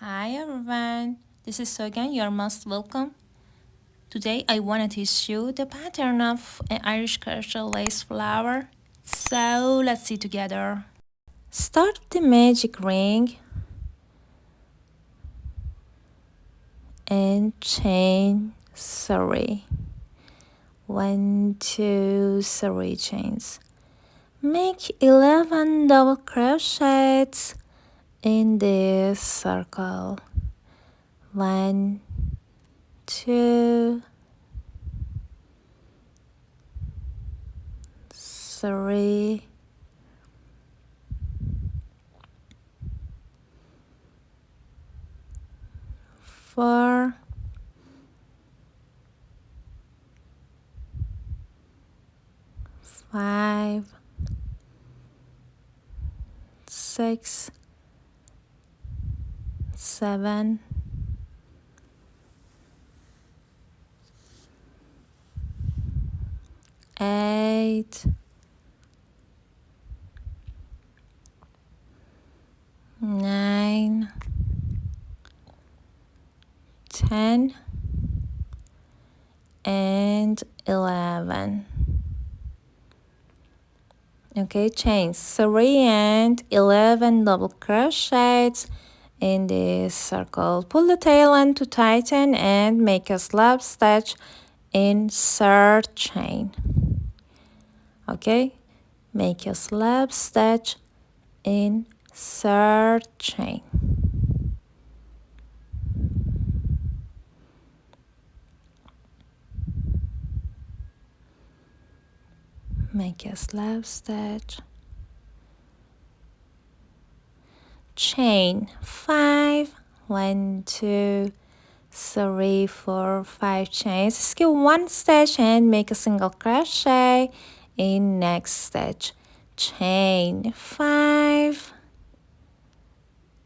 Hi everyone, this is Sogan, you're most welcome. Today I want to teach you the pattern of an Irish crochet lace flower. So let's see together. Start the magic ring and chain 3. 1, 2, 3 chains. Make 11 double crochets in this circle. 1, 2, 3, 4, 5, 6, 7, 8, 9, 10, and 11. Okay, chain 3 and 11 double crochets in this circle. Pull the tail end to tighten and make a slip stitch in third chain. Okay, make a slip stitch in third chain. Make a slip stitch, chain 5, 1, 2, 3, 4, 5 chains, skip 1 stitch and make a single crochet in next stitch, chain 5,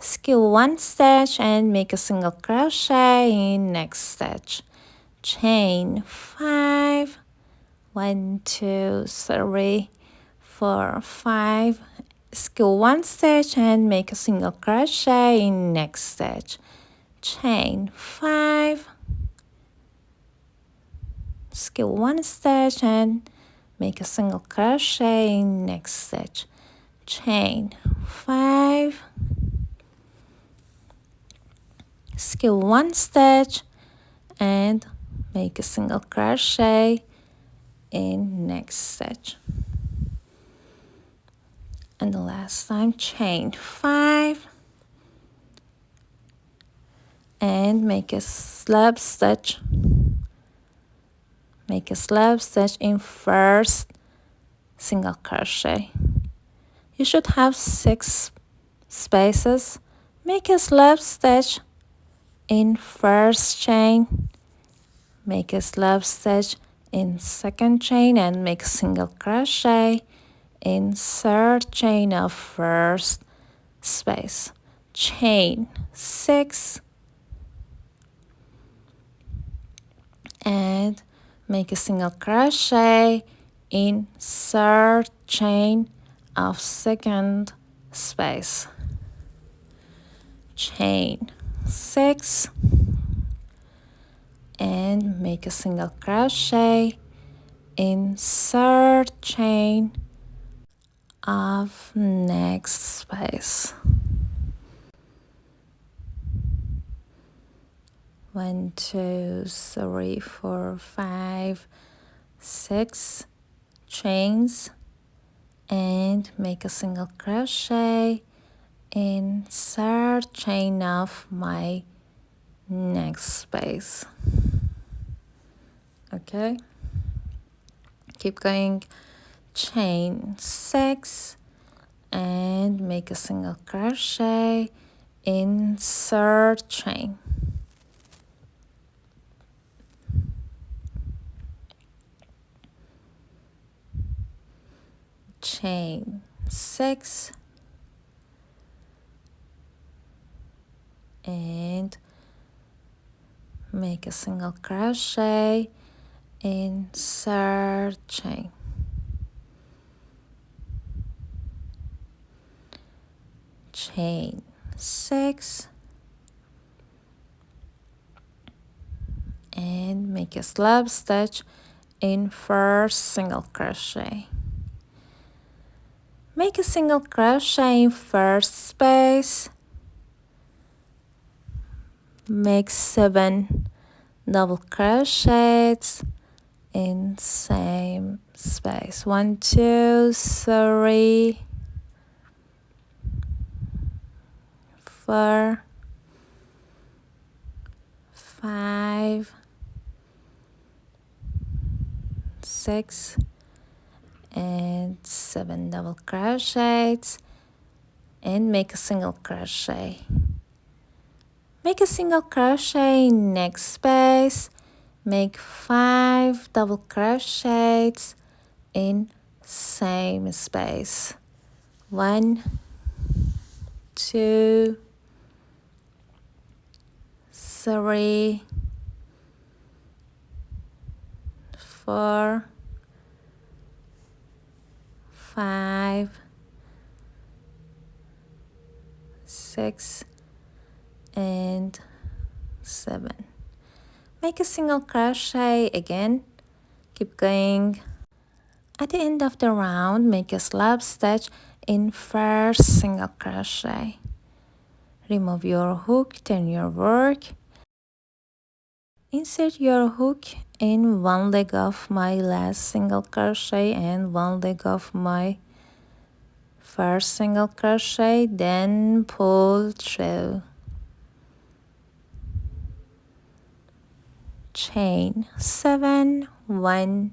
skip 1 stitch and make a single crochet in next stitch, chain 5, 1, 2, 3, 4, 5, skip 1 stitch and make a single crochet in next stitch, chain 5, skip 1 stitch and make a single crochet in next stitch, chain 5, skip 1 stitch and make a single crochet in next stitch, and the last time, chain 5 and make a slip stitch, in first single crochet. You should have 6 spaces. Make a slip stitch in first chain, make a slip stitch in second chain and make a single crochet in third chain of first space, chain 6 and make a single crochet in third chain of second space, chain 6 and make a single crochet in third chain of next space. 1, 2, 3, 4, 5, 6 chains and make a single crochet in third chain of my next space. Okay, keep going, chain 6 and make a single crochet in third chain, chain 6 and make a single crochet in third chain, chain 6 and make a slab stitch in first single crochet. Make a single crochet in first space, make 7 double crochets in same space. 1, 2, 3, 4, 5, 6, and 7 double crochets, and make a single crochet. Make a single crochet in next space, make 5 double crochets in same space. 1, 2, 3, 4, 5, 6, and 7. Make a single crochet again, keep going. At the end of the round, make a slab stitch in first single crochet. Remove your hook, turn your work. Insert your hook in one leg of my last single crochet and one leg of my first single crochet, then pull through. Chain 7, 1,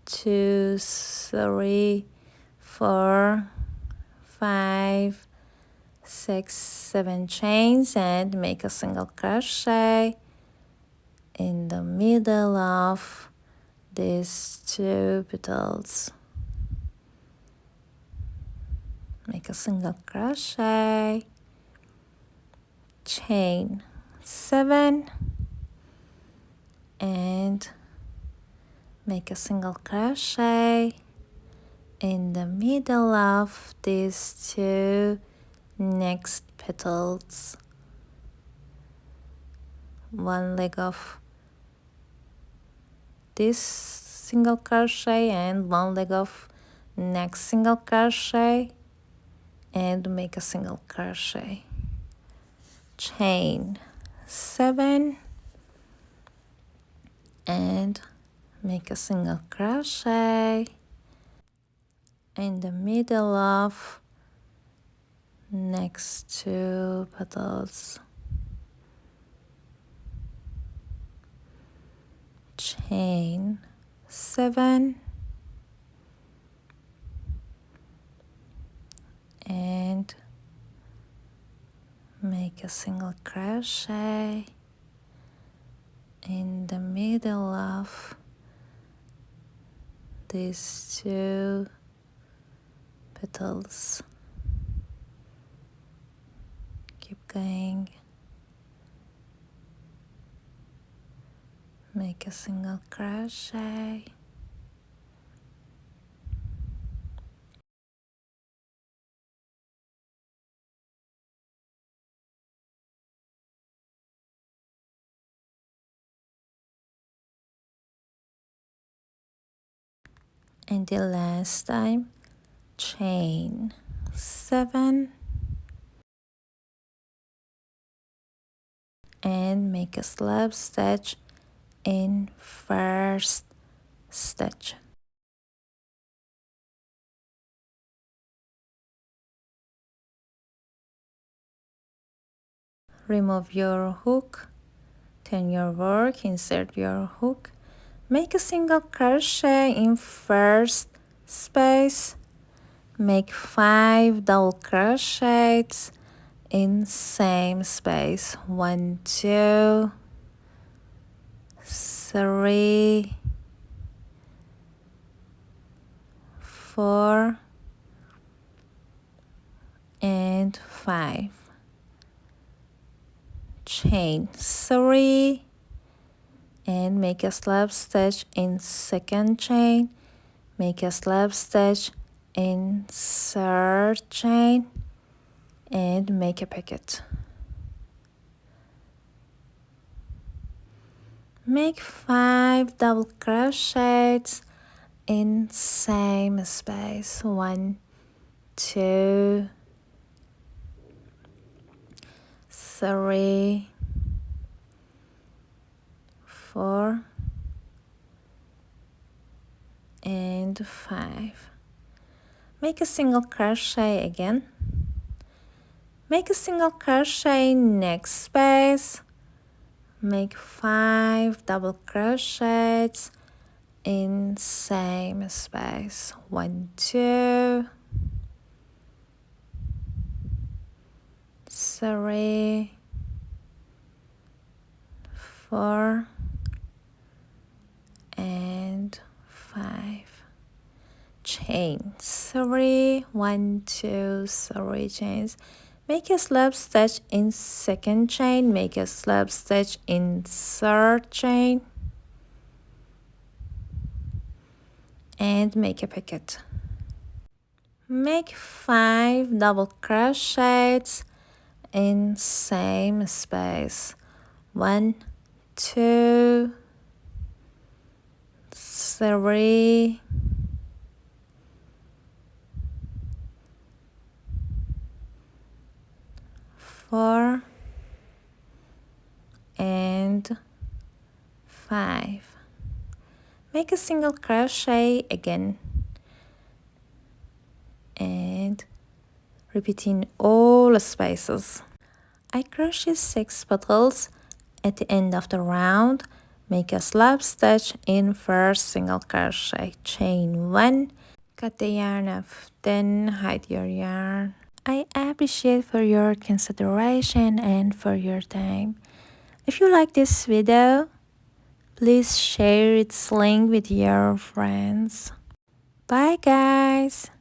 2, 3, 4, 5, 6, 7 chains, and make a single crochet in the middle of these 2 petals. Make a single crochet, chain 7, and make a single crochet in the middle of these 2 next petals. One leg of this single crochet and one leg of next single crochet, and make a single crochet. Chain 7 and make a single crochet in the middle of next 2 petals. Chain 7 and make a single crochet in the middle of these 2 petals. Keep going. Make a single crochet. And the last time, chain 7 and make a slab stitch in first stitch. Remove your hook, turn your work, insert your hook, make a single crochet in first space, make 5 double crochets in same space. 1, 2, 3, 4, and 5. Chain 3 and make a slab stitch in second chain, make a slab stitch in third chain, and make a pocket. Make 5 double crochets in same space. 1, 2, 3, 4, and 5. Make a single crochet again. Make a single crochet next space. Make 5 double crochets in same space. 1, 2, 3, 4, and 5. Chain 3, 1, 2, 3 chains. Make a slip stitch in second chain. Make a slip stitch in third chain. And make a pocket. Make 5 double crochets in same space. 1, 2, 3, 4, and 5. Make a single crochet again and repeating all spaces. I crochet 6 petals. At the end of the round, make a slip stitch in first single crochet, chain 1, cut the yarn off, then hide your yarn. I appreciate for your consideration and for your time. If you like this video, please share its link with your friends. Bye guys!